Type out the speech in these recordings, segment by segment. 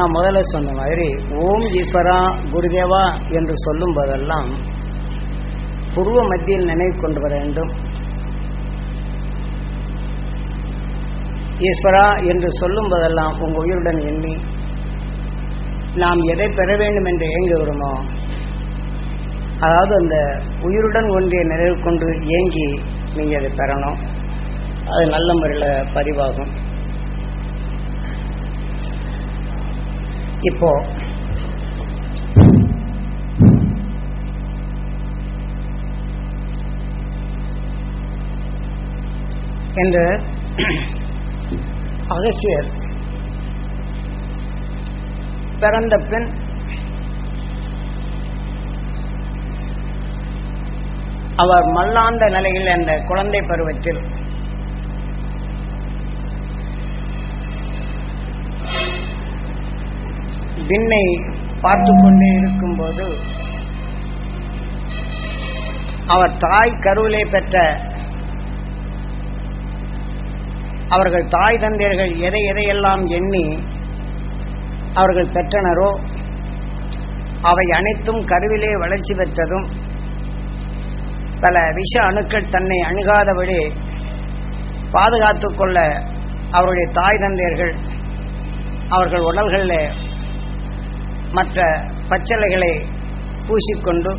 நான் முதல்ல சொன்ன மாதிரி ஓம் ஈஸ்வரா குருதேவா என்று சொல்லும் போதெல்லாம் புருவ மத்தியில் நினைவு கொண்டு வர வேண்டும். ஈஸ்வரா என்று சொல்லும் போதெல்லாம் உங்க உயிருடன் எண்ணி நாம் எதை பெற வேண்டும் என்று ஏங்கி விடுமோ, அதாவது அந்த உயிருடன் ஒன்றிய நிறைவு கொண்டு ஏங்கி நீங்க அதை பெறணும். அது நல்ல முறையில் பதிவாகும். இப்போ என்று அகசியர் பிறந்த பின் அவர் மல்லாந்த நிலையில் அந்த குழந்தை பருவத்தில் விண்ணை பார்த்து கொண்டே இருக்கும்போது அவர் தாய் கருவிலே பெற்ற அவர்கள் தாய் தந்தையர்கள் எதையெல்லாம் எண்ணி அவர்கள் பெற்றனரோ அவை அனைத்தும் கருவிலே வளர்ச்சி பெற்றதும் பல விஷ அணுக்கள் தன்னை அணுகாதபடி பாதுகாத்து கொள்ள அவருடைய தாய் தந்தையர்கள் அவர்கள் உடல்களில் மற்ற பச்சளைகளை பூசிக்கொண்டு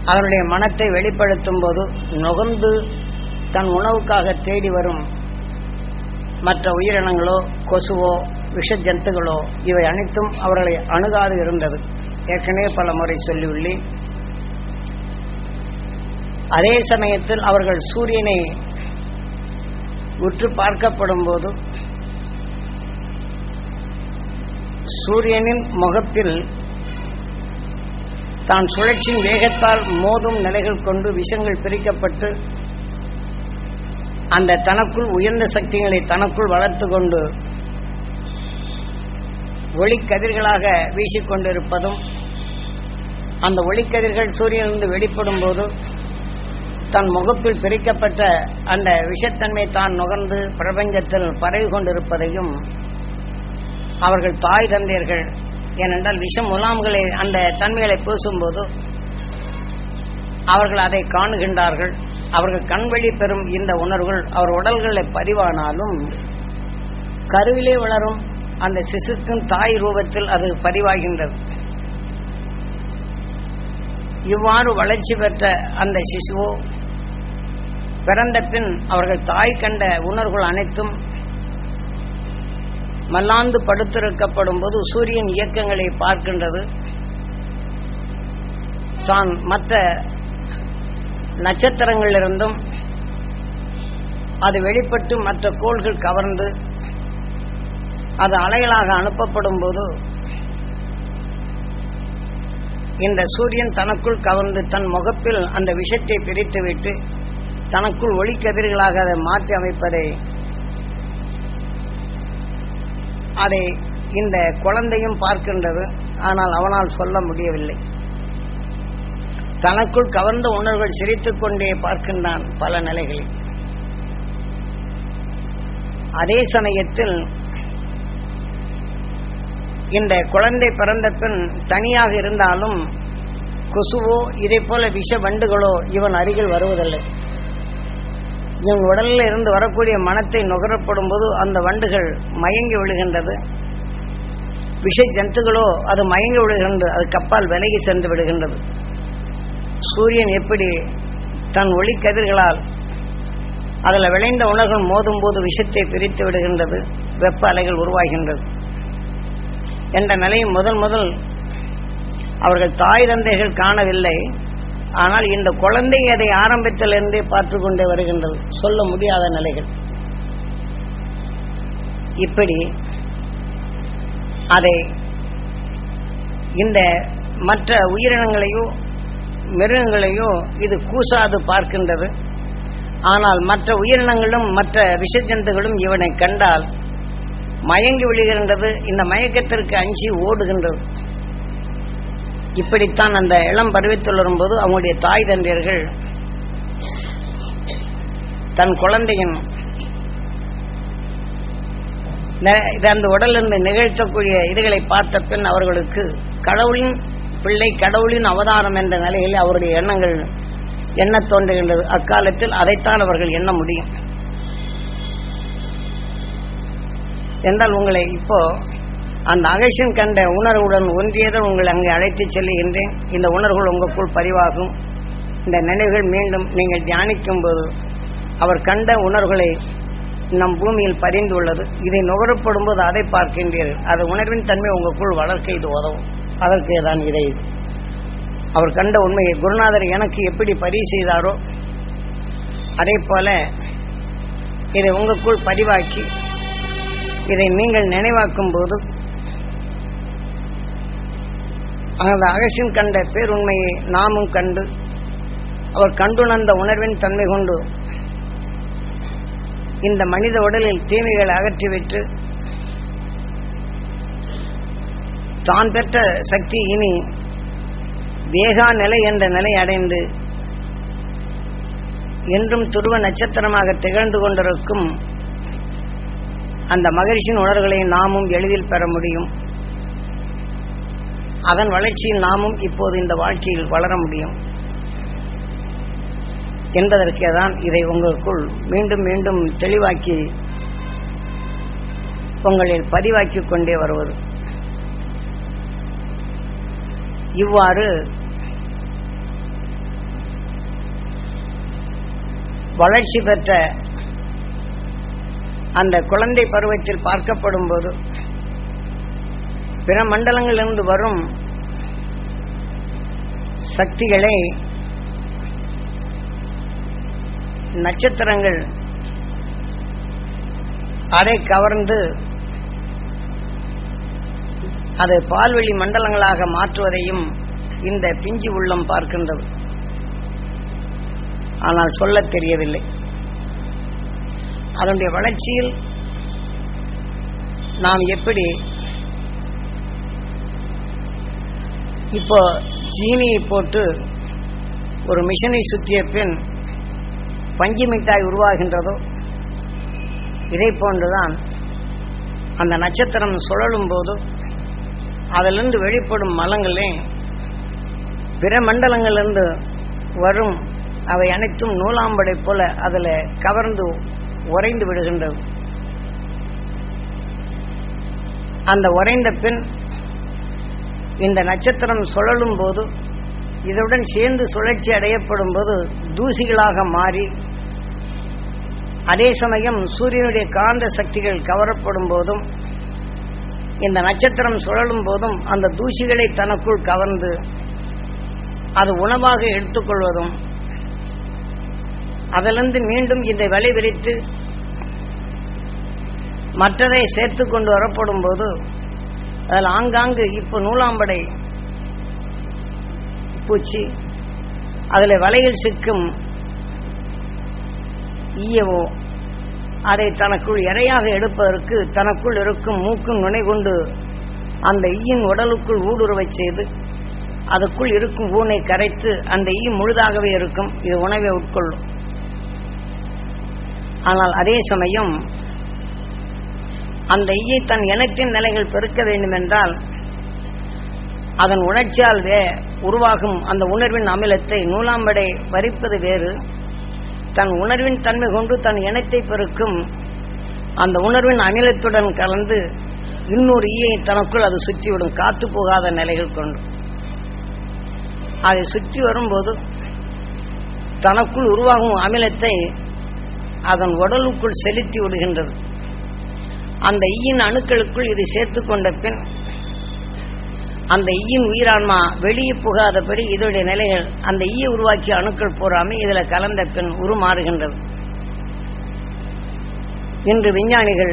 அதனுடைய மனத்தை வெளிப்படுத்தும் போது நுகர்ந்து தன் உணவுக்காக தேடி வரும் மற்ற உயிரினங்களோ கொசுவோ விஷ ஜந்துகளோ இவை அனைத்தும் அவர்களை அணுகாது இருந்தது. ஏற்கனவே பல முறை சொல்லியுள்ளேன். அதே சமயத்தில் அவர்கள் சூரியனை உற்று பார்க்கப்படும் போது சூரியனின் முகத்தில் தான் சுழற்சியின் வேகத்தால் மோதும் நிலைகள் கொண்டு விஷங்கள் பிரிக்கப்பட்டு அந்த தனக்குள் உயர்ந்த சக்திகளை தனக்குள் வளர்த்து கொண்டு ஒளிக்கதிர்களாக வீசிக்கொண்டிருப்பதும் அந்த ஒளிக்கதிர்கள் சூரியனிலிருந்து வெளிப்படும் போது தன் முகப்பில் பிரிக்கப்பட்ட அந்த விஷத்தன்மை தான் நுகர்ந்து பிரபஞ்சத்தில் பரவி கொண்டிருப்பதையும் அவர்கள் தாய் தந்தையர்கள், ஏனென்றால் விஷ முலாம்களை அந்த தன்மைகளை பூசும்போது அவர்கள் அதை காணுகின்றார்கள். அவர்கள் கண்வழி பெறும் இந்த உணர்வுகள் அவர் உடல்களில் பதிவானாலும் கருவிலே வளரும் அந்த சிசுக்கும் தாய் ரூபத்தில் அது பதிவாகின்றது. இவ்வாறு வளர்ச்சி பெற்ற அந்த சிசுவோ பிறந்த பின் அவர்கள் தாய் கண்ட உணர்வுகள் அனைத்தும் மல்லாந்து படுத்திருக்கப்படும் போது சூரியன் இயக்கங்களை பார்க்கின்றது. தான் மற்ற நட்சத்திரங்களிலிருந்தும் அது வெளிப்பட்டு மற்ற கோள்கள் கவர்ந்து அது அலைகளாக அனுப்பப்படும் போது இந்த சூரியன் தனக்குள் கவர்ந்து தன் முகப்பில் அந்த விஷத்தை பிரித்துவிட்டு தனக்குள் ஒளிக்கதிர்களாக அதை மாற்றி அமைப்பதை அதை இந்த குழந்தையும் பார்க்கின்றது. ஆனால் அவனால் சொல்ல முடியவில்லை. தனக்குள் கவர்ந்த உணர்வுகள் சிரித்துக் கொண்டே பார்க்கின்றான் பல நிலைகளில். அதே சமயத்தில் இந்த குழந்தை பிறந்த பின் தனியாக இருந்தாலும் கொசுவோ இதே போல விஷ வண்டுகளோ இவன் அருகில் வருவதில்லை. இவன் உடலில் இருந்து வரக்கூடிய மனத்தை நுகரப்படும் போது அந்த வண்டுகள் மயங்கி விழுகின்றது. விஷ ஜந்துகளோ அது மயங்கி விழுகின்றது, அது கப்பால் விலகி சென்று விடுகின்றது. சூரியன் எப்படி தன் ஒளிக்கதிர்களால் அதில் விளைந்த உணர்வுகள் மோதும் போது விஷத்தை பிரித்து விடுகின்றது, வெப்ப அலைகள் உருவாகின்றது என்ற நிலையை முதல் அவர்கள் தாய் தந்தைகள் காணவில்லை. ஆனால் இந்த குழந்தை அதை ஆரம்பத்திலிருந்தே பார்த்து கொண்டே வருகின்றது, சொல்ல முடியாத நிலைகள். இப்படி அதை இந்த மற்ற உயிரினங்களையோ மிருகங்களையோ இது கூசாது பார்க்கின்றது. ஆனால் மற்ற உயிரினங்களும் மற்ற விஷஜந்துகளும் இவனை கண்டால் மயங்கி விழுகின்றது. இந்த மயக்கத்திற்கு அஞ்சி ஓடுகின்றது. இப்படித்தான் அந்த இளம் பருவத்தில் வரும்போது அவங்களுடைய தாய் தந்தையர்கள் தன் குழந்தையின் அந்த உடலிருந்து நிகழ்த்தக்கூடிய இதுகளை பார்த்த பின் அவர்களுக்கு கடவுளின் பிள்ளை, கடவுளின் அவதாரம் என்ற நிலையில் அவருடைய எண்ணங்கள் எண்ண தோன்றுகின்றது. அக்காலத்தில் அதைத்தான் அவர்கள் எண்ண முடியும் என்றால் உங்களை இப்போ அந்த அகசியன் கண்ட உணர்வுடன் ஒன்றியதும் உங்களை அங்கே அழைத்து செல்லுகின்றேன். இந்த உணர்வுகள் உங்களுக்குள் பதிவாகும். இந்த நினைவுகள் மீண்டும் நீங்கள் தியானிக்கும் போது அவர் கண்ட உணர்வுகளை நம் பூமியில் பதிந்துள்ளது. இதை நுகரப்படும் போது அதை பார்க்கின்றீர்கள். அது உணர்வின் தன்மை உங்களுக்குள் வளர்க்க இது உதவும். அதற்கு தான் இதை அவர் கண்ட உண்மையை குருநாதர் எனக்கு எப்படி பதிவு செய்தாரோ அதே போல இதை உங்களுக்குள் பதிவாக்கி இதை நீங்கள் நினைவாக்கும் போது அந்த அகசியன் கண்ட பேருண்மையை நாமும் கண்டு அவர் கண்டுணர்ந்த உணர்வின் தன்மை கொண்டு இந்த மனித உடலில் தீமைகளை அகற்றிவிட்டு தான் பெற்ற சக்தி இனி வேகா நிலை என்ற நிலை அடைந்து என்றும் துருவ நட்சத்திரமாக திகழ்ந்து கொண்டிருக்கும் அந்த மகிழ்ச்சியின் உணர்வுகளை நாமும் எளிதில் பெற முடியும். அதன் வளர்ச்சியில் நாமும் இப்போது இந்த வாழ்க்கையில் வளர முடியும் என்பதற்கே தான் இதை உங்களுக்குள் மீண்டும் மீண்டும் தெளிவாக்கி உங்களில் பதிவாக்கிக் கொண்டே வருவது. இவ்வாறு வளர்ச்சி பெற்ற அந்த குழந்தை பருவத்தில் பார்க்கப்படும் போது பிற மண்டலங்களிலிருந்து வரும் சக்திகளை நட்சத்திரங்கள் அதை கவர்ந்து அதை பால்வெளி மண்டலங்களாக மாற்றுவதையும் இந்த பிஞ்சு உள்ளம் பார்க்கின்றது. ஆனால் சொல்லத் தெரியவில்லை. அதனுடைய வளர்ச்சியில் நாம் எப்படி இப்போ சீனியை போட்டு ஒரு மிஷனை சுற்றிய பின் பஞ்சு மிட்டாய் உருவாகின்றதோ இதை போன்றுதான் அந்த நட்சத்திரம் சுழலும் போது அதிலிருந்து வெளிப்படும் மலங்களே பிற மண்டலங்களிலிருந்து வரும் அவை அனைத்தும் நூலாம்படை போல அதில் கவர்ந்து உறைந்து விடுகின்றது. அந்த உறைந்த பின் இந்த நட்சத்திரம் சுழலும் போது இதனுடன் சேர்ந்து சுழற்சி அடையப்படும் போது தூசிகளாக மாறி அதே சமயம் சூரியனுடைய காந்த சக்திகள் கவரப்படும் போதும் இந்த நட்சத்திரம் சுழலும் போதும் அந்த தூசிகளை தனக்குள் கவர்ந்து அது உணவாக எடுத்துக்கொள்வதும் அதிலிருந்து மீண்டும் இதை வலை விரித்து மற்றதை சேர்த்து கொண்டு வரப்படும் போது அதில் ஆங்காங்கு இப்போ நூலாம்படை பூச்சி அதில் வலையில் சிக்கும் ஈயவோ அதை தனக்குள் இரையாக எடுப்பதற்கு தனக்குள் இருக்கும் மூக்கும் நுனை கொண்டு அந்த ஈயின் உடலுக்குள் ஊடுருவச் செய்து அதுக்குள் இருக்கும் ஊனை கரைத்து அந்த ஈ முழுதாகவே இருக்கும். இது உணவை உட்கொள்ளும். ஆனால் அதே சமயம் அந்த ஈயை தன் இனத்தின் நிலைகள் பெருக்க வேண்டும் என்றால் அதன் உணர்ச்சியால் உருவாகும் அந்த உணர்வின் அமிலத்தை நூலாம்படை வரிப்பது வேறு. தன் உணர்வின் தன்மை கொண்டு தன் இனத்தை பெருக்கும் அந்த உணர்வின் அமிலத்துடன் கலந்து இன்னொரு ஈயை தனக்குள் அது சுற்றிவிடும். காத்து போகாத நிலைகள் கொண்டு அதை சுற்றி வரும்போது தனக்குள் உருவாகும் அமிலத்தை அதன் உடலுக்குள் செலுத்தி விடுகின்றது. அந்த ஈயின் அணுக்களுக்குள் இதை சேர்த்து கொண்ட பின் அந்த ஈயின் உயிரான்மா வெளியே புகாதபடி இதனுடைய நிலைகள் அந்த ஈயை உருவாக்கிய அணுக்கள் போறாமே இதில் கலந்த பின் உருமாறுகின்றது. இன்று விஞ்ஞானிகள்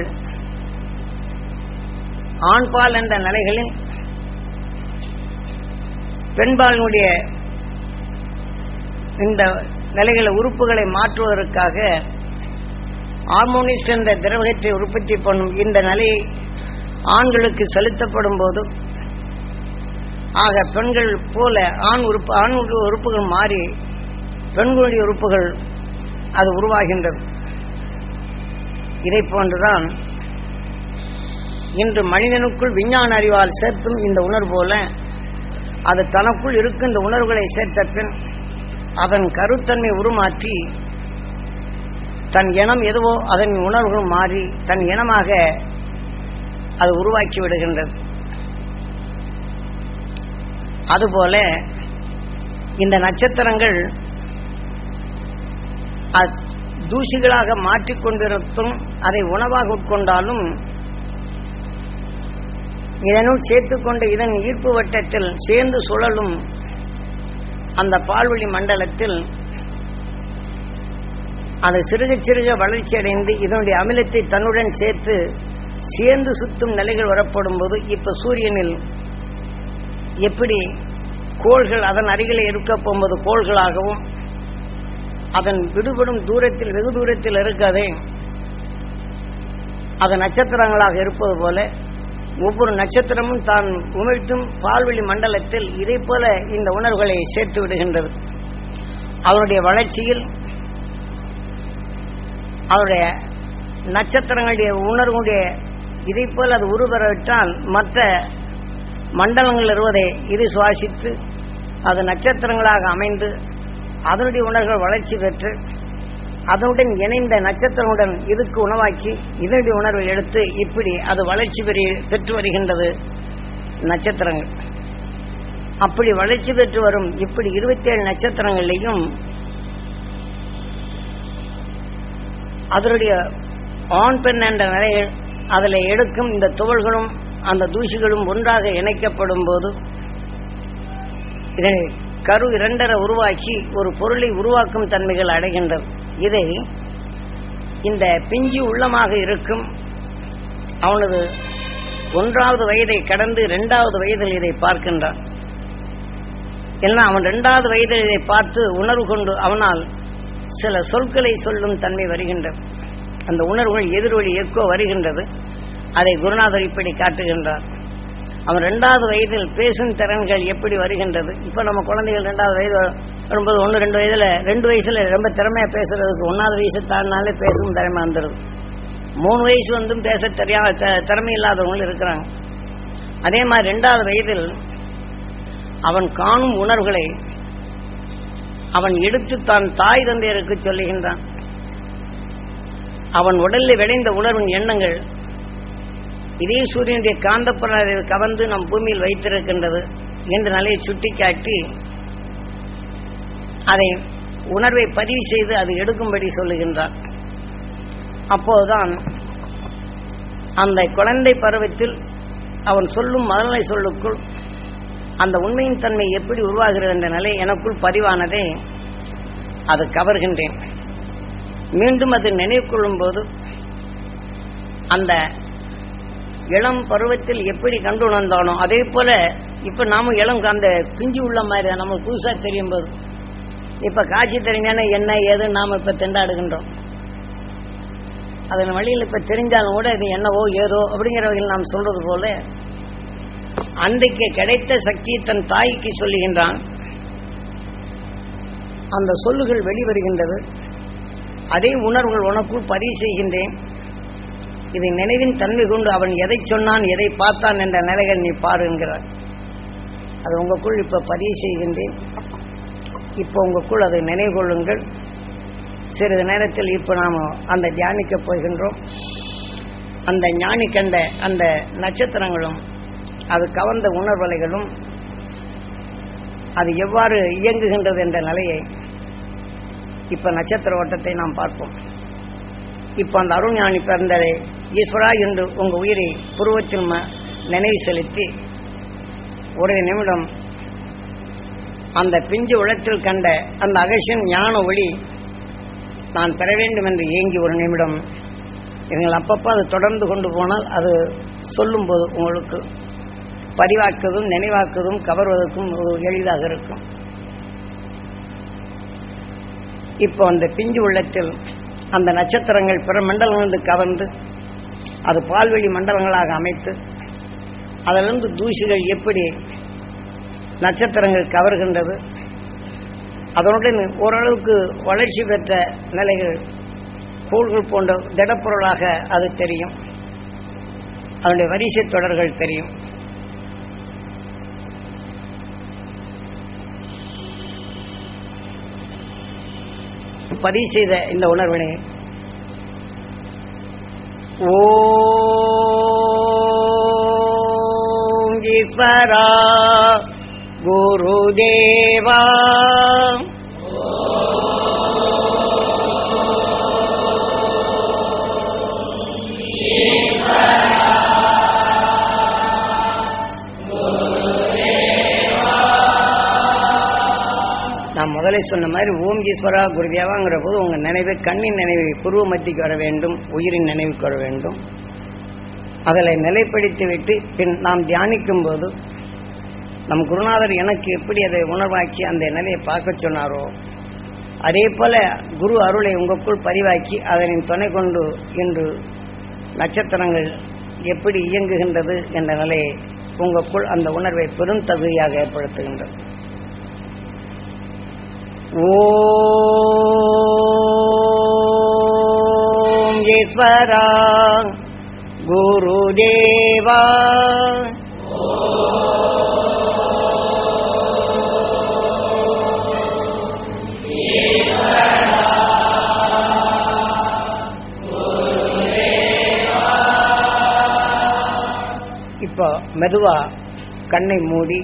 ஆண்பால் என்ற நிலைகளில் பெண்பாலினுடைய இந்த நிலைகளை உறுப்புகளை மாற்றுவதற்காக ஹார்மோனிஸ்ட் என்ற திரவகத்தை உற்பத்தி பண்ணும் இந்த நிலையை ஆண்களுக்கு செலுத்தப்படும் போது ஆக பெண்கள் போல ஆணுடைய உறுப்புகள் மாறி பெண்களுடைய உறுப்புகள் அது உருவாகின்றது. இதை போன்றுதான் இன்று மனிதனுக்குள் விஞ்ஞான அறிவால் சேர்த்தும் இந்த உணர்வு போல அது தனக்குள் இருக்கும் இந்த உணர்வுகளை சேர்த்த பின் அதன் கருத்தன்மை உருமாற்றி தன் இனம் எதுவோ அதன் உணர்வுகள் மாறி தன் இனமாக அது உருவாக்கி விடுகின்றது. அதுபோல இந்த நட்சத்திரங்கள் தூசிகளாக மாற்றிக்கொண்டிருக்கும் அதை உணவாக உட்கொண்டாலும் இதனுள் சேர்த்துக்கொண்டு இதன் ஈர்ப்பு வட்டத்தில் சேர்ந்து சுழலும் அந்த பால்வெளி மண்டலத்தில் அது சிறுக சிறுக வளர்ச்சி அடைந்து இதனுடைய அமிலத்தை தன்னுடன் சேர்ந்து சுத்தும் நிலைகள் வரப்படும் போது இப்ப சூரியனில் எப்படி கோள்கள் அதன் அருகிலே இருக்க போகும்போது கோள்களாகவும் அதன் விடுபடும் தூரத்தில் வெகு தூரத்தில் இருக்காதே அது நட்சத்திரங்களாக இருப்பது போல ஒவ்வொரு நட்சத்திரமும் தான் உமிழ்த்தும் பால்வெளி மண்டலத்தில் இதை போல இந்த உணர்வுகளை சேர்த்து விடுகின்றது. அவருடைய வளர்ச்சியில் அவருடைய நட்சத்திரங்களுடைய உணர்வுடைய இதை போல் அது உருவெறவிட்டால் மற்ற மண்டலங்கள் இருவதை இது சுவாசித்து அது நட்சத்திரங்களாக அமைந்து அதனுடைய உணர்வுகள் வளர்ச்சி பெற்று அதனுடன் இணைந்த நட்சத்திரங்களுடன் இதுக்கு உணவாக்கி இதனுடைய உணர்வை எடுத்து இப்படி அது வளர்ச்சி பெற்று வருகின்றது நட்சத்திரங்கள். அப்படி வளர்ச்சி பெற்று வரும் இப்படி 27 நட்சத்திரங்களையும் அதனுடைய ஆண் பெண் என்ற நிலையில் அதில் எடுக்கும் இந்த துகள்களும் அந்த தூசிகளும் ஒன்றாக இணைக்கப்படும் போது இதனை கரு இரண்டரை உருவாக்கி ஒரு பொருளை உருவாக்கும் தன்மைகள் அடைகின்றது. இதை இந்த பிஞ்சு உள்ளமாக இருக்கும் அவனது 1வது வயதை கடந்து 2வது வயதில் இதை பார்க்கின்றான். எல்லாம் அவன் 2வது வயதில் இதை பார்த்து உணர்வு கொண்டு அவனால் சில சொற்களை சொல்லும் தன்மை வருகின்றது. அந்த உணர்வுகள் எதிர்வழி எக்கோ வருகின்றது. அதை குருநாதர் இப்படி காட்டுகின்றார். அவன் 2வது வயதில் பேசும் திறன்கள் எப்படி வருகின்றது. இப்ப நம்ம குழந்தைகள் 2வது வயது வரும்போது 1-2 வயதுல 2 வயசுல ரொம்ப திறமையா பேசுறதுக்கு 1வது வயசு தாண்டினாலே பேசும் திறமை வந்துடுது. 3 வயசு வந்தும் பேச திறமை இல்லாதவங்களும் இருக்கிறாங்க. அதே மாதிரி 2வது வயதில் அவன் காணும் உணர்வுகளை அவன் எடுத்து தான் தாய் தந்தையருக்கு சொல்லுகின்றான். அவன் உடலில் விளைந்த உணர்வின் எண்ணங்கள் இதே சூரியனுடைய காந்தப்புற கவர்ந்து நம் பூமியில் வைத்திருக்கின்றது என்ற நிலையை சுட்டிக்காட்டி அதை உணர்வை பதிவு செய்து அது எடுக்கும்படி சொல்லுகின்றான். அப்போதுதான் அந்த குழந்தை பருவத்தில் அவன் சொல்லும் மதநிலை சொல்லுக்குள் அந்த உண்மையின் தன்மை எப்படி உருவாகிறது என்ற நிலை எனக்குள் பதிவானதை அது கவர்கின்றேன். மீண்டும் அது நினைவு கொள்ளும் போது அந்த இளம் பருவத்தில் எப்படி கண்டு உணர்ந்தானோ அதே போல இப்ப நாம இளம் அந்த பிஞ்சு உள்ள மாதிரி தான் நமக்கு புதுசா தெரியும் போது இப்ப காட்சி தெரிஞ்சானே என்ன ஏது நாம இப்ப திண்டாடுகின்றோம். அதன் வழியில் இப்ப தெரிஞ்சாலும் கூட இது என்னவோ ஏதோ அப்படிங்கிற வகையில் நாம் சொல்றது போல அன்றைக்கு கிடைத்த சக்தியை தன் தாய்க்கு சொல்லுகின்றான். அந்த சொல்லுகள் வெளிவருகின்றது. அதே உணர்வுகள் உனக்குள் பதிவு செய்கின்றேன். இதை நினைவின் தன்மை கொண்டு அவன் எதை சொன்னான் எதை பார்த்தான் என்ற நிலைகள் நீ பாரு என்கிறார். அது உங்களுக்குள் இப்ப பதிவு செய்கின்றேன். இப்போ உங்களுக்குள் அதை நினைவு கொள்ளுங்கள். சிறிது நேரத்தில் இப்ப நாம் அந்த தியானிக்க போகின்றோம். அந்த ஞானி கண்ட அந்த நட்சத்திரங்களும் அது கவர்ந்த உணர்வலைகளும் அது எவ்வாறு இயங்குகின்றது என்ற நிலையை இப்ப நட்சத்திர ஓட்டத்தை நாம் பார்ப்போம். இப்ப அந்த அருள் ஞானி பிறந்ததை ஈஸ்வரா என்று உங்க உயிரை புருவத்தில் நினைவு செலுத்தி ஒரு நிமிடம் அந்த பிஞ்சு உலகத்தில் கண்ட அந்த அகசியன் ஞான ஒளி நான் பெற வேண்டும் என்று ஏங்கி ஒரு நிமிடம் நீங்கள் அப்பப்போ அது தொடர்ந்து கொண்டு போனால் அது சொல்லும் போது உங்களுக்கு பதிவாக்குவதும் நினைவாக்குவதும் கவர்வதற்கும் எளிதாக இருக்கும். இப்போ அந்த பிஞ்சு உள்ளத்தில் அந்த நட்சத்திரங்கள் பிற மண்டலங்களிலிருந்து கவர்ந்து அது பால்வெளி மண்டலங்களாக அமைத்து அதிலிருந்து தூசிகள் எப்படி நட்சத்திரங்கள் கவர்கின்றது, அதனுடன் ஓரளவுக்கு வளர்ச்சி பெற்ற நிலைகள் கோள்கள் போன்ற திடப்பொருளாக அது தெரியும். அதனுடைய வரிசை தொடர்கள் தெரியும். பதிவு செய்த இந்த உணர்வினை ஓம் ஈஸ்வரா குருதேவா நான் முதலே சொன்ன மாதிரி ஓம் ஈஸ்வரா குருதேவாங்கிற போது உங்கள் நினைவு கண்ணின் நினைவு புருவ மத்திக்கு வர வேண்டும், உயிரின் நினைவுக்கு வர வேண்டும். அதில் நிலைப்படுத்தி விட்டு பின் நாம் தியானிக்கும் போது நம் குருநாதர் எனக்கு எப்படி அதை உணர்வாக்கி அந்த நிலையை பார்க்க சொன்னாரோ அதே போல குரு அருளை உங்களுக்குள் பதிவாக்கி அதனின் துணை கொண்டு இன்று நட்சத்திரங்கள் எப்படி இயங்குகின்றது என்ற நிலையை உங்களுக்குள் அந்த உணர்வை பெரும் தகுதியாக ஏற்படுத்துகின்றது. ஓம் ஈஸ்வரா குருதேவா இப்போ மெதுவா கண்ணை மூடி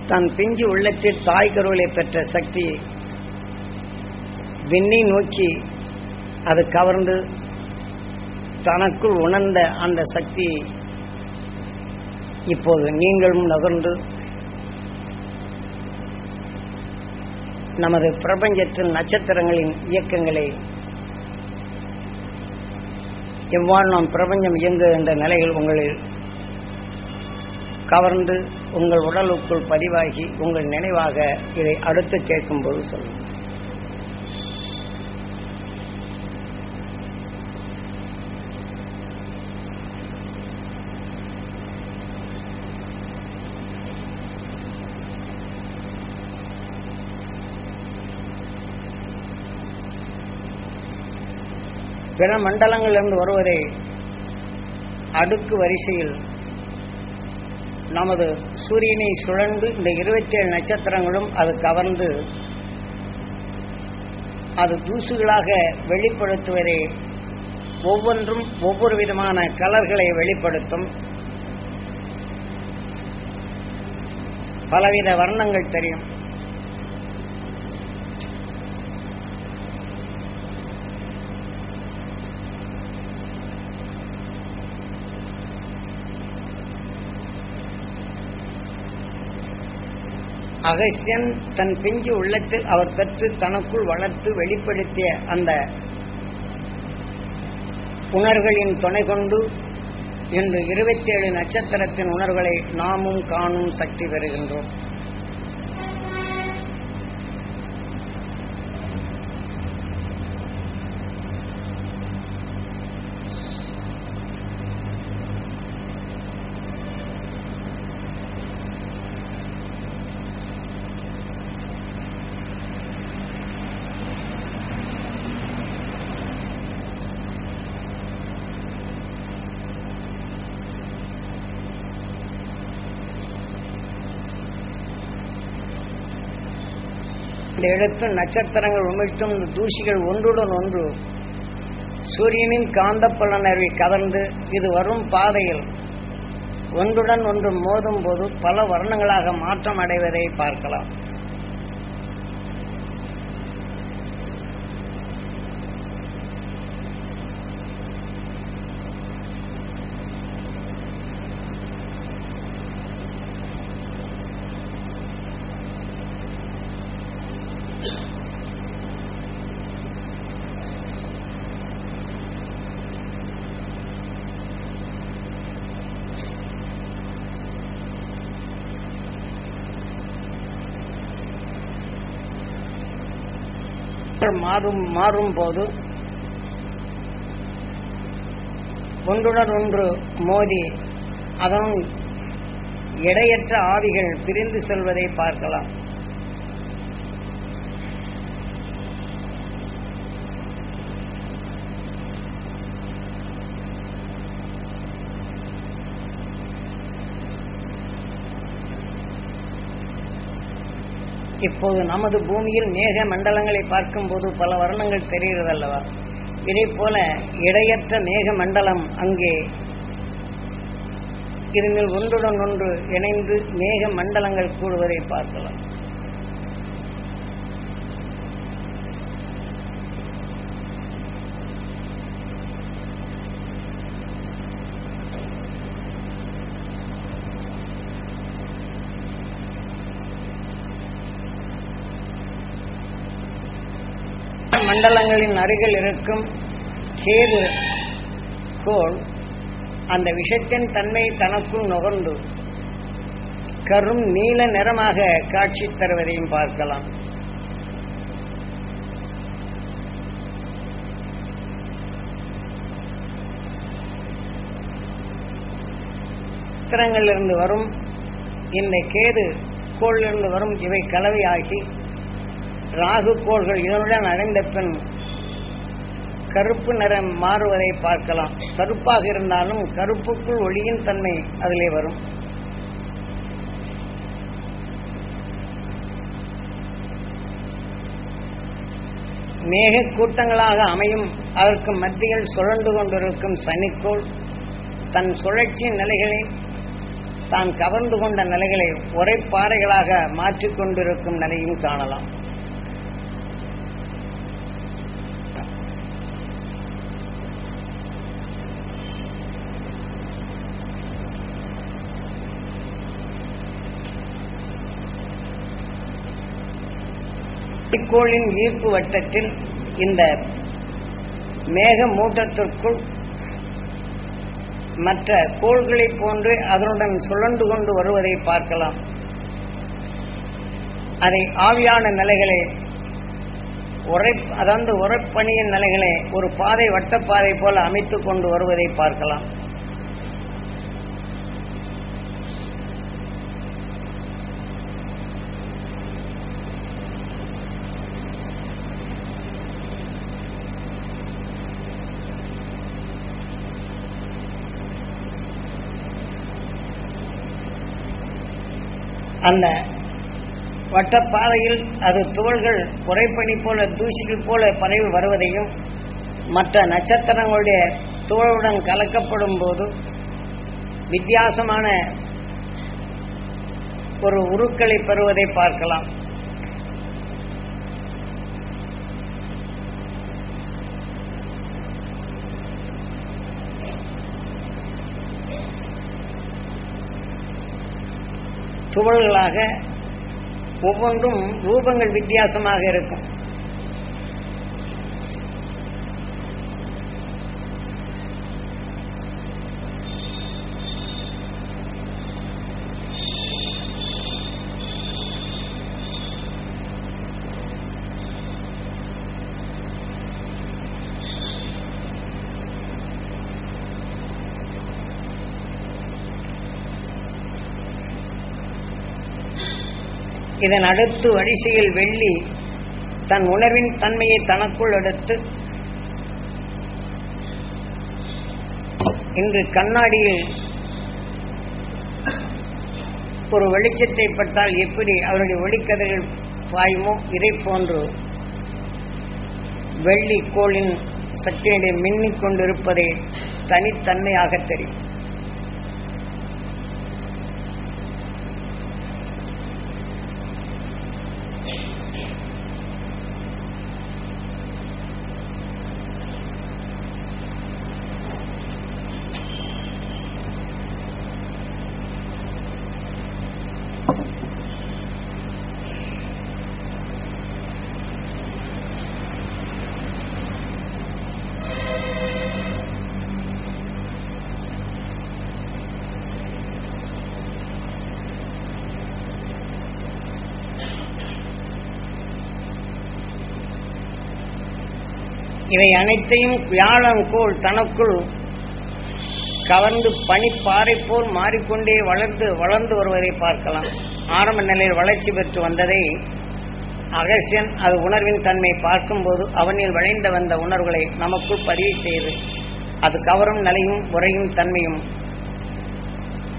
தன் பிஞ்சு உள்ளத்தில் தாய் கருவிலை பெற்ற சக்தி விண்ணை நோக்கி அது கவர்ந்து தனக்குள் உணர்ந்த அந்த சக்தி இப்போது நீங்களும் நகர்ந்து நமது பிரபஞ்சத்தில் நட்சத்திரங்களின் இயக்கங்களை எவ்வாறு நாம் பிரபஞ்சம் இயங்குகின்ற நிலைகள் உங்களில் கவர்ந்து உங்கள் உடலுக்குள் பதிவாகி உங்கள் நினைவாக இதை அடுத்து கேட்கும்போது சொல்லும். பிற மண்டலங்களிலிருந்து வருவதை அடுக்கு வரிசையில் நமது சூரியனை சுழன்று இந்த 27 நட்சத்திரங்களும் அது கவர்ந்து அது தூசுகளாக வெளிப்படுத்துவதை ஒவ்வொன்றும் ஒவ்வொரு விதமான கலர்களை வெளிப்படுத்தும். பலவித வர்ணங்கள் தெரியும். அகஸ்தியன் தன் பிஞ்சு உள்ளத்தில் அவர் பெற்று தனக்குள் வளர்த்து வெளிப்படுத்திய அந்த உணர்வுகளின் துணை கொண்டு இன்று 27 நட்சத்திரத்தின் உணர்வுகளை நாமும் காணும் சக்தி பெறுகின்றோம். இந்த இடத்து நட்சத்திரங்கள் உமிழ்த்தும் இந்த தூசிகள் ஒன்றுடன் ஒன்று சூரியனின் காந்த புலனறிவை கவர்ந்து இது வரும் பாதையில் ஒன்றுடன் ஒன்று மோதும் போது பல வர்ணங்களாக மாற்றம் அடைவதை பார்க்கலாம். மாறும் போது ஒன்றுடன் ஒன்று மோதி அதன் எடையற்ற ஆவிகள் பிரிந்து செல்வதை பார்க்கலாம். இப்போது நமது பூமியில் மேக மண்டலங்களை பார்க்கும்போது பல வர்ணங்கள் தெரிகிறதல்லவா? இதே போல இடையற்ற மேக மண்டலம் அங்கே இருந்தில் ஒன்றுடன் ஒன்று இணைந்து மேக மண்டலங்கள் கூடுவதை பார்க்கலாம். மண்டலங்களின் அருகில் இருக்கும் கேது கோள் அந்த விஷத்தின் தன்மை தனக்குள் நுகர்ந்து கரும் நீல நிறமாக காட்சி தருவதையும் பார்க்கலாம். சித்திரங்களிலிருந்து வரும் இந்த கேது கோளிலிருந்து வரும் இவை கலவையாகி ராகு கோள்கள் இதனுடன் அடைந்த பின் கருப்பு நிறம் மாறுவதை பார்க்கலாம். கருப்பாக இருந்தாலும் கருப்புக்குள் ஒளியின் தன்மை அதிலே வரும். மேக கூட்டங்களாக அமையும். அதற்கு மத்தியில் சுழன்று கொண்டிருக்கும் சனிக்கோள் தன் சுழற்சியின் நிலைகளை தான் கவர்ந்து கொண்ட நிலைகளை உரைப்பாறைகளாக மாற்றிக்கொண்டிருக்கும் நிலையும் காணலாம். கோளின் ஈர்ப்பு வட்டத்தில் இந்த மேக மூட்டத்திற்குள் மற்ற கோள்களை போன்று அதனுடன் சுழன்று கொண்டு வருவதை பார்க்கலாம். அதை ஆவியான நிலைகளை உரைப்பணியின் நிலைகளை ஒரு பாதை வட்டப்பாதை போல அமைத்துக் கொண்டு வருவதை பார்க்கலாம். அந்த வட்டப்பாதையில் அது துகள்கள் உரைப்பணி போல தூசிகள் போல பரவி வருவதையும் மற்ற நட்சத்திரங்களுடைய துகளுடன் கலக்கப்படும் போது வித்தியாசமான ஒரு உருக்களை பெறுவதை பார்க்கலாம். துகள்களாக ஒவ்வொன்றும் ரூபங்கள் வித்தியாசமாக இருக்கும். இதன் அடுத்து வரிசையில் வெள்ளி தன் உணர்வின் தன்மையை தனக்குள் எடுத்து இன்று கண்ணாடியில் ஒரு வெளிச்சத்தை பட்டால் எப்படி அவருடைய ஒளிக்கதிர்கள் பாயுமோ இதை போன்று வெள்ளி கோளின் சக்தியினை மின்னிக் கொண்டிருப்பதை தனித்தன்மையாக தெரியும். இவை அனைத்தையும் வியாழன் கோள் தனக்குள் கவர்ந்து பனிப்பாறை போல் மாறிக்கொண்டே வளர்ந்து வருவதை பார்க்கலாம். ஆரம்ப நிலையில் வளர்ச்சி பெற்று வந்ததை அகசியன் அது உணர்வின் தன்மை பார்க்கும்போது அவனில் விளைந்த வந்த உணர்வுகளை நமக்குள் பதிவு செய்து அது கவரும் நிலையும் உரையும் தன்மையும்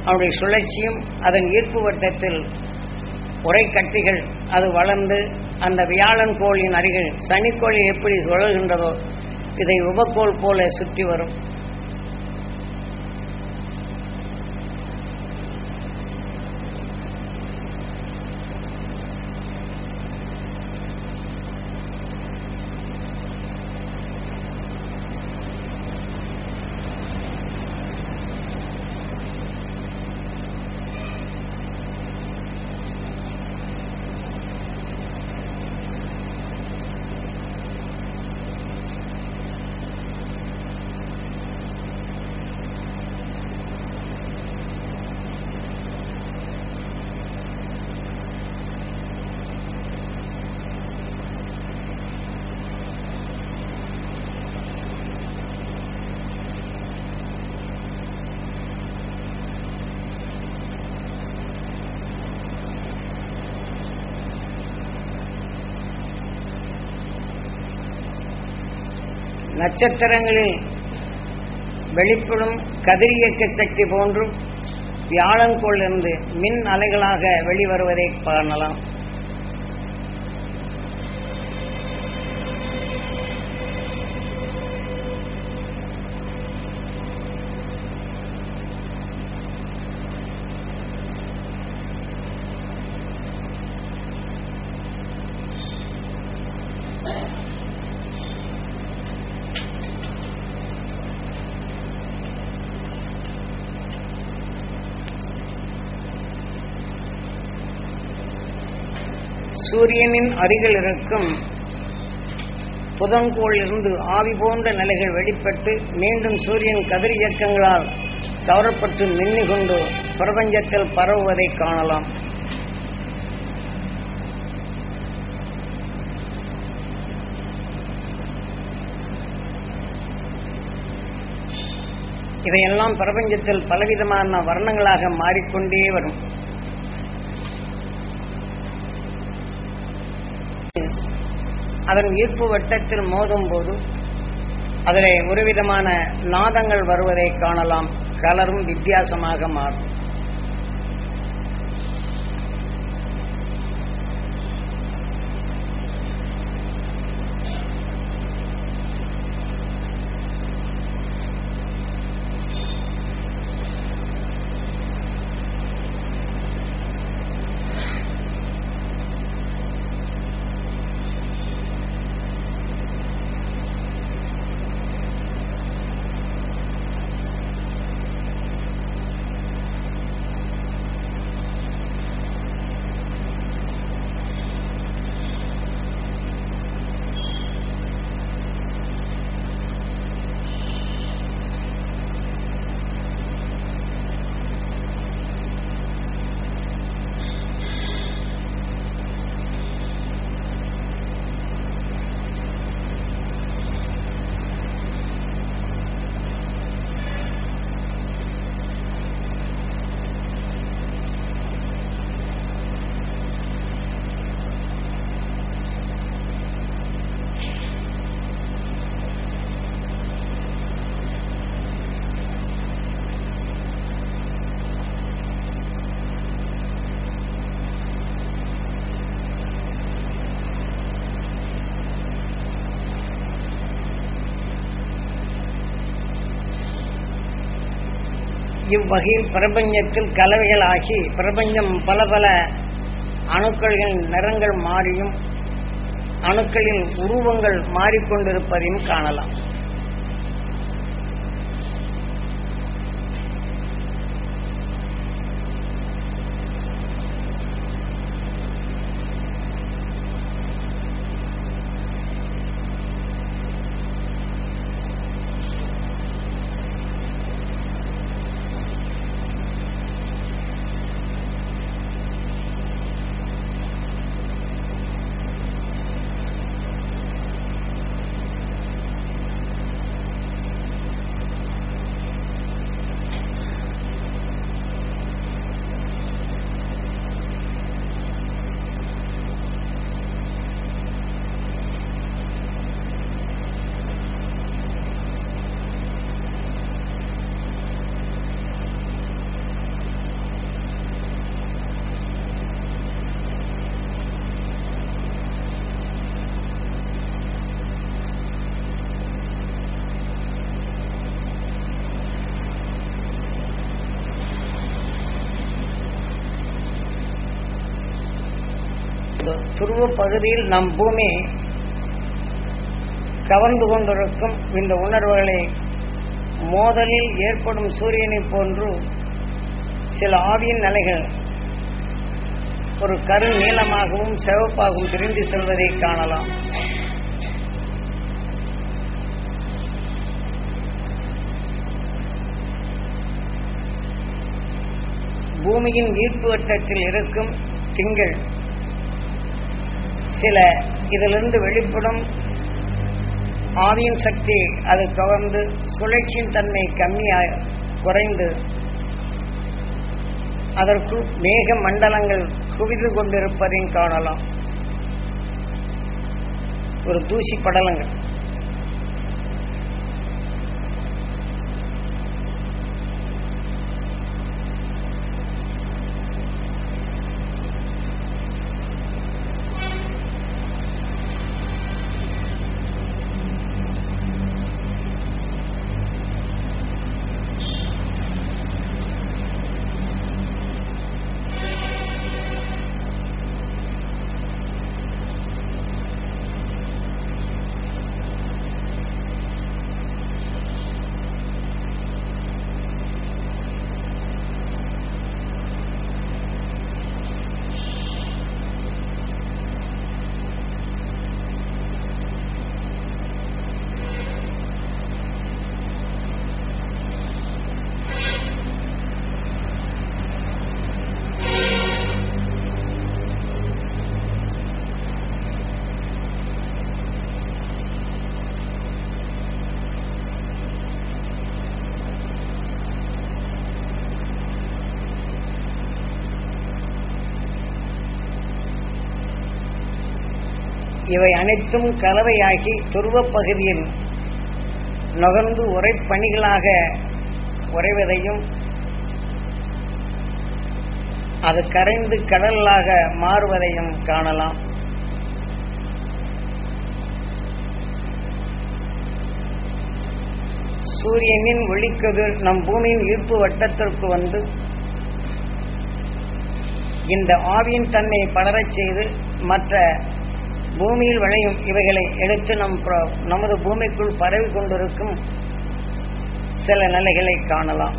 அவனுடைய சுழற்சியும் அதன் ஈர்ப்பு வட்டத்தில் உரைக்கட்டிகள் அது வளர்ந்து அந்த வியாழன் கோளின் அருகில் சனிக்கோள் எப்படி சுழல்கின்றதோ இதை உபக்கோள் போல சுற்றி வரும். நட்சத்திரங்களில் வெளிப்படும் கதிரியக்க சக்தி போன்றும் வியாழன்கோள் இருந்து மின் அலைகளாக வெளிவருவதை காணலாம். சூரியனின் அருகில் இருக்கும் புதன்கோள் இருந்து ஆவி போன்ற நிலைகள் வெளிப்பட்டு மீண்டும் சூரியன் கதிர் இயக்கங்களால் கவரப்பட்டு மின்னிக் கொண்டு பிரபஞ்சத்தில் பரவுவதை காணலாம். இவையெல்லாம் பிரபஞ்சத்தில் பலவிதமான வர்ணங்களாக மாறிக்கொண்டே வரும். அதன் ஈர்ப்பு வட்டத்தில் மோதும் போது அதிலே ஒருவிதமான நாதங்கள் வருவதை காணலாம். கலரும் வித்தியாசமாக மாறும். இவ்வகையில் பிரபஞ்சத்தில் கலவைகள் ஆகி பிரபஞ்சம் பல பல அணுக்களின் நிறங்கள் மாறியும் அணுக்களின் உருவங்கள் மாறிக்கொண்டிருப்பதையும் காணலாம். இப்போது துருவ பகுதியில் நம் பூமி கவர்ந்து கொண்டிருக்கும் இந்த உணர்வுகளை மோதலில் ஏற்படும் சூரியனை போன்று சில ஆவியின் அலைகள் ஒரு கரு நீளமாகவும் சிவப்பாகவும் பிரிந்து செல்வதை காணலாம். பூமியின் ஈர்ப்பு வட்டத்தில் இருக்கும் திங்கள் சில இதிலிருந்து வெளிப்படும் ஆவியின் சக்தி அது கவர்ந்து சுழற்சியின் தன்மை கம்மியாக குறைந்து அதற்குள் மேக மண்டலங்கள் குவிந்து கொண்டிருப்பதையும் காணலாம். ஒரு தூசி படலங்கள். இவை அனைத்தும் கலவையாகி துருவ பகுதியில் நகர்ந்து உரைப்பணிகளாக உறைவதையும் அது கரைந்து கடலாக மாறுவதையும் காணலாம். சூரியனின் ஒளிக்கதிர் நம் பூமியின் ஈர்ப்பு வட்டத்திற்கு வந்து இந்த ஆவியின் தன்னை படரச் செய்து மற்ற பூமியில் விளையும் இவைகளை எடுத்து நமது பூமிக்குள் பரவி கொண்டிருக்கும் சில நிலைகளை காணலாம்.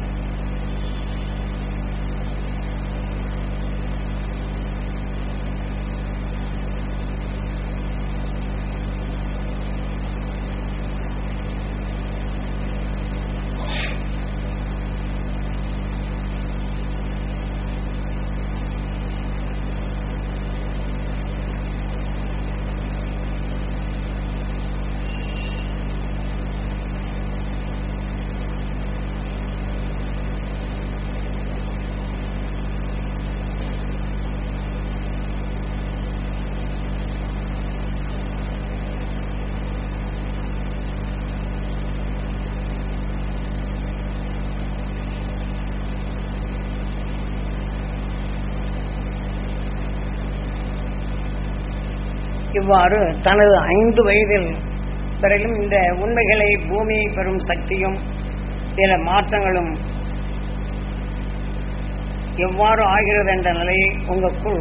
இவ்வாறு தனது 5 வயதில் பிறகும் இந்த உண்மைகளை பூமியை பெறும் சக்தியும் சில மாற்றங்களும் எவ்வாறு ஆகிறது என்ற நிலையை உங்களுக்குள்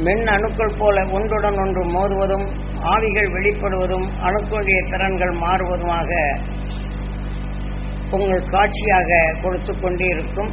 மென் அணுக்கள் போல ஒன்றுடன் ஒன்று மோதுவதும் ஆவிகள் வெளிப்படுவதும் அணுக்களுடைய திறன்கள் மாறுவதுமாக உங்கள் காட்சியாக கொடுத்து கொண்டே இருக்கும்.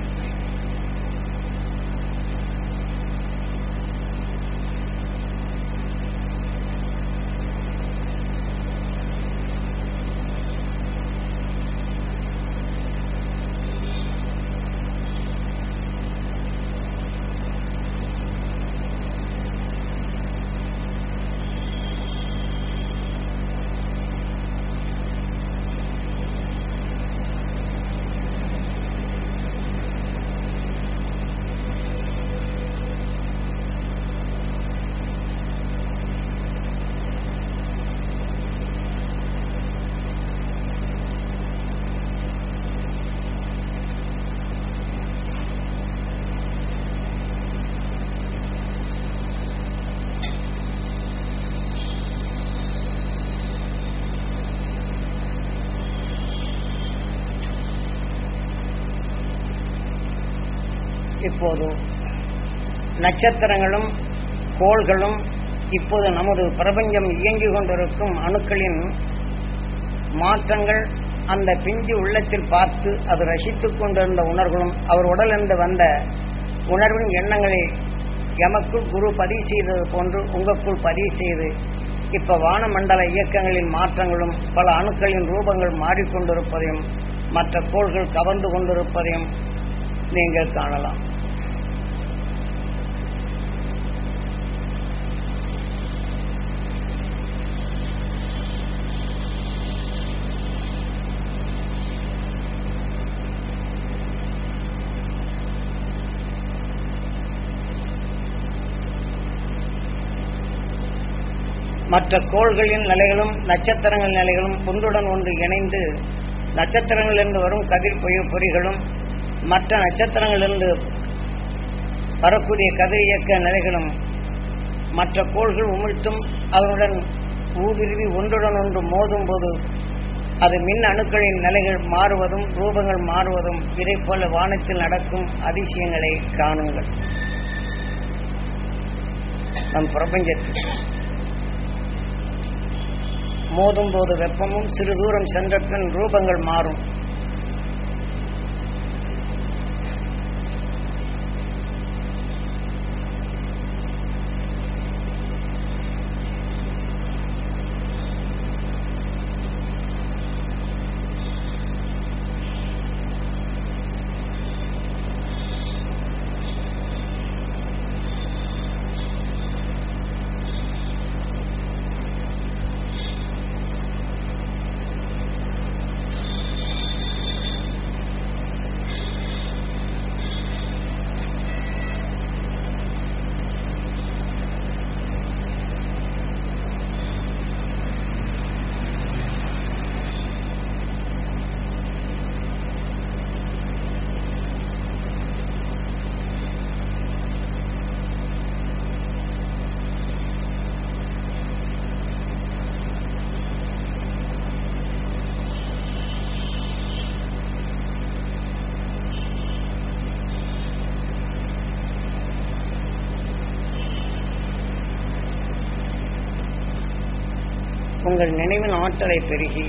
இப்போது நட்சத்திரங்களும் கோள்களும் இப்போது நமது பிரபஞ்சம் இயங்கிக் கொண்டிருக்கும் அணுக்களின் மாற்றங்கள் அந்த பிஞ்சு உள்ளத்தில் பார்த்து அது ரசித்துக் கொண்டிருந்த உணர்வுகளும் அவர் உடலிருந்து வந்த உணர்வின் எண்ணங்களை எமக்குள் குரு பதிவு செய்தது போன்று உங்களுக்குள் பதிவு செய்து இப்ப வானமண்டல இயக்கங்களின் மாற்றங்களும் பல அணுக்களின் ரூபங்கள் மாறிக்கொண்டிருப்பதையும் மற்ற கோள்கள் கவர்ந்து கொண்டிருப்பதையும் நீங்கள் காணலாம். மற்ற கோள்களின் நிலைகளும் நட்சத்திரங்கள் நிலைகளும் ஒன்றுடன் ஒன்று இணைந்து நட்சத்திரங்களிலிருந்து வரும் கதிர் பொறிகளும் மற்ற நட்சத்திரங்களிலிருந்து வரக்கூடிய கதிர் இயக்க நிலைகளும் மற்ற கோள்கள் உமிழ்த்தும் அதனுடன் ஊடுருவி ஒன்றுடன் ஒன்று மோதும் போது அது மின் அணுக்களின் நிலைகள் மாறுவதும் ரூபங்கள் மாறுவதும் இதை போல வானத்தில் நடக்கும் அதிசயங்களை காணுங்கள். நம் பிரபஞ்சத்தில் மோதும் போது வெப்பமும் சிறு தூரம் சென்ற பின் ரூபங்கள் மாறும். உங்கள் நினைவின் ஆற்றலை பெருகி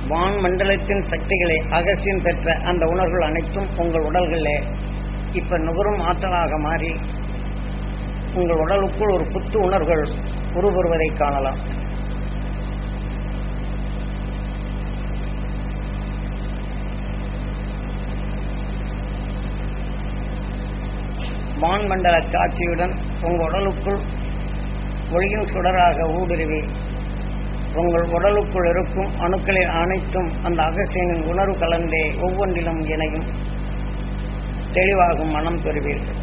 வான் மண்டலத்தின் சக்திகளை அகசியம் பெற்ற அந்த உணர்வுகள் அனைத்தும் உங்கள் உடல்களில் இப்ப நுகரும் ஆற்றலாக மாறி உங்கள் உடலுக்குள் ஒரு புத்து உணர்வுகள் உருவருவதை காணலாம். வான் மண்டல காட்சியுடன் உங்கள் உடலுக்குள் ஒளியின் சுடராக ஊடுருவி உங்கள் உடலுக்குள் இருக்கும் அணுக்களில் அனைத்தும் அந்த அகசியனின் உணர்வு கலந்தே ஒவ்வொன்றிலும் இணையும் தெளிவாகும் மனம் பெறுவீர்கள்.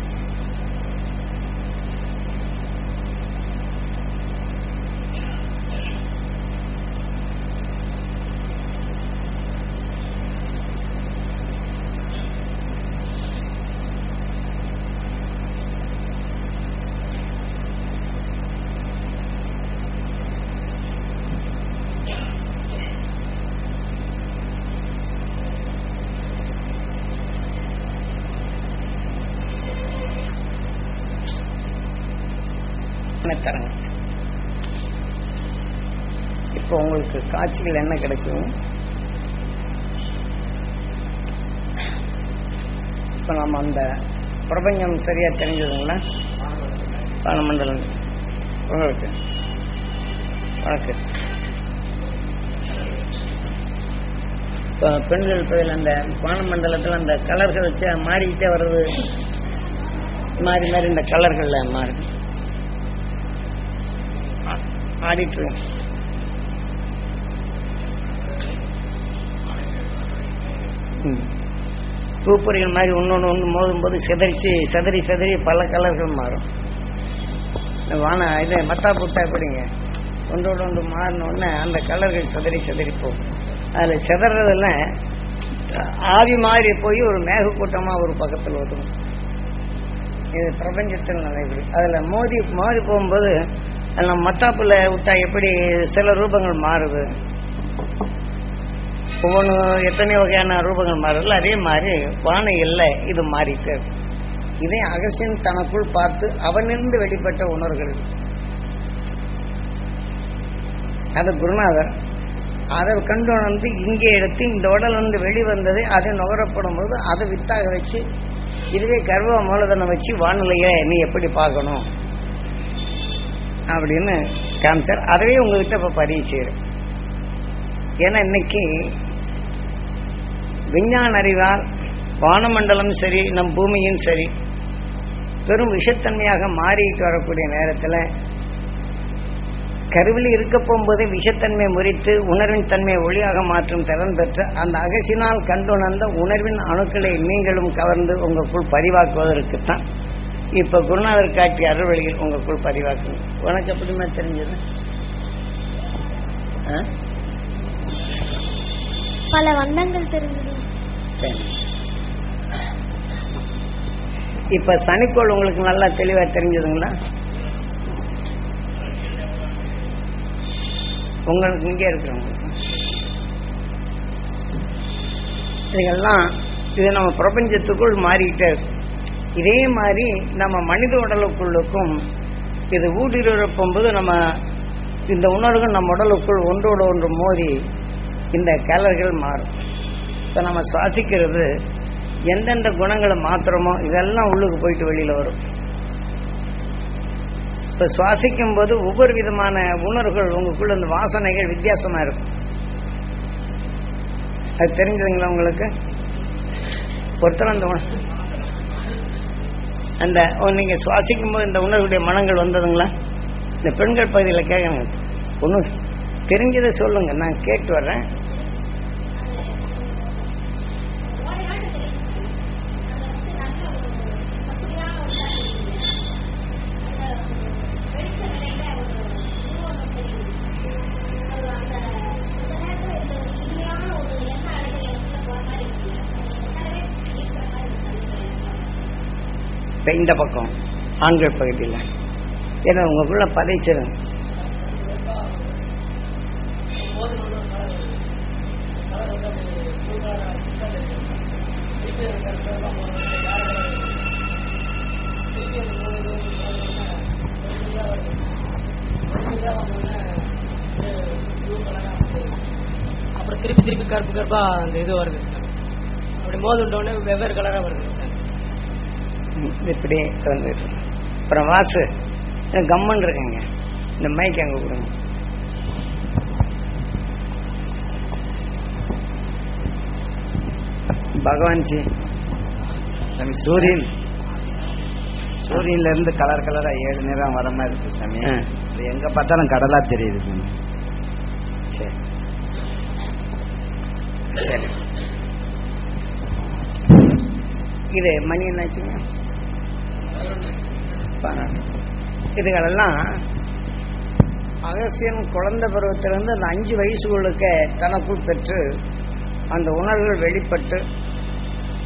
தரங்க. இப்போ உங்களுக்கு காட்சிகள் என்ன கிடைக்கும்? இப்ப நம்ம அந்த பிரபஞ்சம் சரியா தெரிஞ்சதுங்களா? வானமண்டலம் உங்களுக்கு வணக்கம். இப்போ பெண்கள் கோயில் அந்த வானமண்டலத்தில் அந்த கலர்கள் வச்சு மாறிக்கிட்டே வர்றது, மாறி மாறி இந்த கலர்கள்ல மாறி ஆடிட்டு பூப்பொறிகள் மாதிரி ஒன்னொன்று ஒன்று மோதும் போது செதறி பல கலர்கள் மாறும். வான இது மத்தா புத்தா எப்படிங்க ஒன்றோடு ஒன்று மாறினோடனே அந்த கலர்கள் செதறி போகும். அதில் செதறதெல்லாம் ஆவி மாறி போய் ஒரு மேகக்கூட்டமாக ஒரு பக்கத்தில் ஒதுவும். இது பிரபஞ்சத்தில் நடைபெறும். அதில் மோதி போகும்போது நம்ம மத்தாப்புல விட்டா எப்படி சில ரூபங்கள் மாறுது, ஒவ்வொன்று எத்தனை வகையான ரூபங்கள் மாறுதல், அதே மாதிரி வானையில் இது மாறிட்டு இதை அகசியன் தனக்குள் பார்த்து அவனிருந்து வெளிப்பட்ட உணர்வுகள். அது குருநாதர் அதை கண்டு உணர்ந்து இங்கே எடுத்து இந்த உடல் வந்து வெளிவந்ததை அதை நுகரப்படும் போது அதை வித்தாக வச்சு இதுவே கர்வ மூலதனம் வச்சு வானிலையை நீ எப்படி பார்க்கணும் அப்படின்னு காமிச்சார். அதவே உங்ககிட்ட இப்ப பதிவு செய்யறேன். ஏன்னா இன்னைக்கு விஞ்ஞான அறிவால் வானமண்டலம் சரி நம் பூமியும் சரி பெரும் விஷத்தன்மையாக மாறிட்டு வரக்கூடிய நேரத்தில் கருவில் இருக்க போகும்போதே விஷத்தன்மை முறித்து உணர்வின் தன்மையை ஒளியாக மாற்றும் திறன் பெற்ற அந்த அகசினால் கண்டுணர்ந்த உணர்வின் அணுக்களை நீங்களும் கவர்ந்து உங்களுக்குள் பதிவாக்குவதற்குத்தான் இப்ப குருநாதர் காட்டிய அருள்வழியில் உங்களுக்குள் பதிவாக்கணும். உனக்கு எப்படிமா தெரிஞ்சது? பல வண்ணங்கள் தெரிஞ்சது. இப்ப சனிக்கோள் உங்களுக்கு நல்லா தெளிவா தெரிஞ்சதுங்களா? உங்களுக்கு இங்கே இருக்கிறவங்களுக்கு இதெல்லாம் இது நம்ம பிரபஞ்சத்துக்குள் மாறிக்கிட்டே இருக்கு. இதே மாதிரி நம்ம மனித உடலுக்குள்ளுக்கும் இது ஊடுருவப்போது நம்ம இந்த உணர்வுகள் நம்ம உடலுக்குள் ஒன்றோடு ஒன்று மோதி இந்த கலர்கள் மாறும். இப்போ நம்ம சுவாசிக்கிறது எந்தெந்த குணங்களை மாத்திரமோ இதெல்லாம் உள்ளுக்கு போயிட்டு வெளியில் வரும். இப்போ சுவாசிக்கும் போது ஒவ்வொரு விதமான உணர்வுகள் உங்களுக்குள்ள இந்த வாசனைகள் வித்தியாசமா இருக்கும். அது தெரிஞ்சதுங்களா உங்களுக்கு? ஒருத்தர் அந்த நீங்க சுவாசிக்கும் போது இந்த உணர்வுடைய மனங்கள் வந்ததுங்களா? இந்த பெண்கள் பகுதியில் கேட்கணும். ஒன்றும் தெரிஞ்சதை சொல்லுங்க, நான் கேட்டு வர்றேன். இந்த பக்கம் ஆண்கள் பகுதியில் ஏன்னா உங்களுக்குள்ள பதைச்சிடும். அப்புறம் திருப்பி திருப்பி கருப்பு கருப்பா அந்த இது வருது. அப்படி மோதுண்டோடனே வெவ்வேறு கலரா வருது. இப்படி வந்துட்டு அப்புறம் வாசு கம்மன் இருக்குங்க. இந்த மைக் அங்க கொடுங்க. பகவான்ஜி சூரியன்ல இருந்து கலர் கலரா 7 நிறம் வர மாதிரி இருக்கு சாமி. அது எங்க பார்த்தாலும் கடலா தெரியுது சாமி. சரி சரி. இது மணி என்னாச்சுங்க? இதுகளெல்லாம் அகசியன் குழந்தை பருவத்திலிருந்து அந்த 5 வயசுகளுக்கு தனக்குள் பெற்று அந்த உணர்வுகள் வெளிப்பட்டு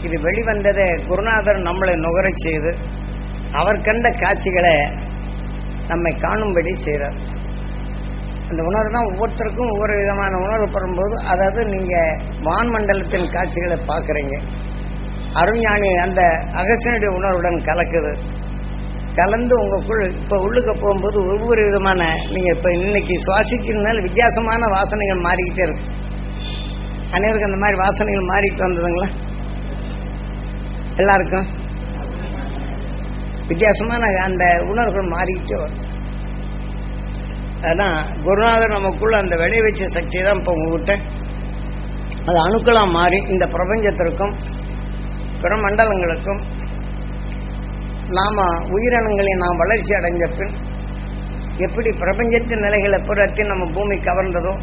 இது வெளிவந்ததை குருநாதர் நம்மளை நுகரச் செய்து அவர் கண்ட காட்சிகளை நம்மை காணும்படி செய்கிறார். அந்த உணர்வு தான் ஒவ்வொருத்தருக்கும் ஒவ்வொரு விதமான உணர்வு பெறும்போது, அதாவது நீங்க வான்மண்டலத்தின் காட்சிகளை பார்க்குறீங்க. அருஞானி அந்த அகசியனுடைய உணர்வுடன் கலக்குது. கலந்து உங்களுக்குள் இப்ப உள்ளுக்க போகும்போது ஒவ்வொரு விதமான நீங்க இப்ப இன்னைக்கு சுவாசிக்கிறதுனால வித்தியாசமான வாசனைகள் மாறிக்கிட்டே இருக்கு. அனைவருக்கும் அந்த மாதிரி வாசனைகள் மாறிட்டு வந்ததுங்களா? எல்லாருக்கும் வித்தியாசமான அந்த உணர்வுகள் மாறிக்கிட்டே வரும். அதான் குருநாதர் நமக்குள்ள அந்த விளைய வச்ச சக்தி தான் இப்போ உங்ககிட்ட அது அணுக்களா மாறி இந்த பிரபஞ்சத்திற்கும் பிற மண்டலங்களுக்கும் நாம உயிரினங்களை நாம் வளர்ச்சி அடைஞ்ச பின் எப்படி பிரபஞ்சத்தின் நிலைகளை புறத்தி நம்ம பூமி கவர்ந்ததோ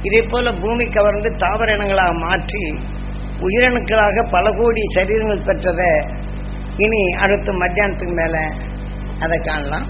இதே போல பூமி கவர்ந்து தாவர இனங்களாக மாற்றி உயிரணுக்களாக பல கோடி சரீரங்கள் பெற்றதை இனி அடுத்து மத்தியானத்துக்கு மேல அதை காணலாம்.